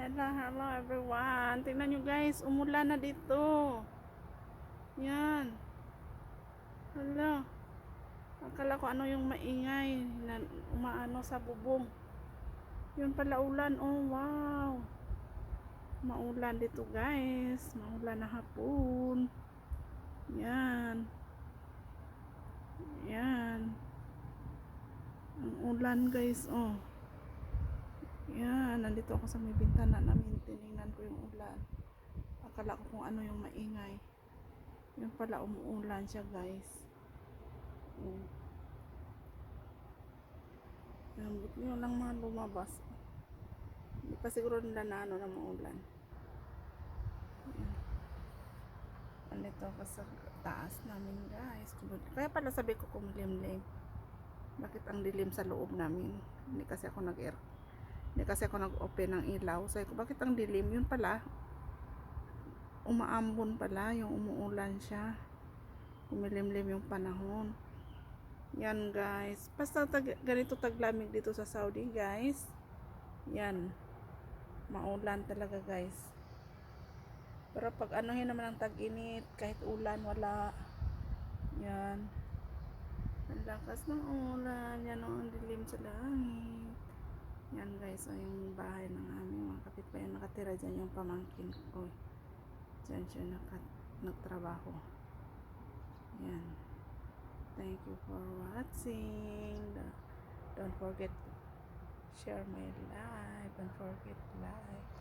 Hello everyone. Tingnan nyo guys, umulan na dito. Yan. Hala. Akala ko ano yung maingay na umaano sa bubong. Yun pala ulan. Oh wow. Maulan dito guys. Maulan na hapon. Yan. Yan. Ang ulan guys. Oh. Yan, nandito ako sa may bintana namin, tinignan ko yung ulan. Akala ko kung ano yung maingay. Yung pala umuulan siya guys. Yan, buti nyo lang mga lumabas. Hindi pa siguro nila na ano na maulan. Yan. Nandito ako sa taas namin guys. Kaya pala sabi ko kumulimlim. Bakit ang dilim sa loob namin? Hindi kasi ako nag-open ng ilaw. Sabi ko, bakit ang dilim? Yun pala, umaambon pala, yung umuulan siya. Kumilimlim yung panahon. Yan guys. Basta ganito taglamig dito sa Saudi guys. Yan. Maulan talaga guys. Pero pag anuhin naman ang tag-init, kahit ulan, wala. Yan. Ang lakas ng ulan. Yan ang dilim sa langit. Yan guys, so yung bahay ng aming mga kapitbahay nakatira dyan, yung pamangkin ko. Dyan siya nagtrabaho. Yan. Thank you for watching. Don't forget to share my live. Don't forget to like.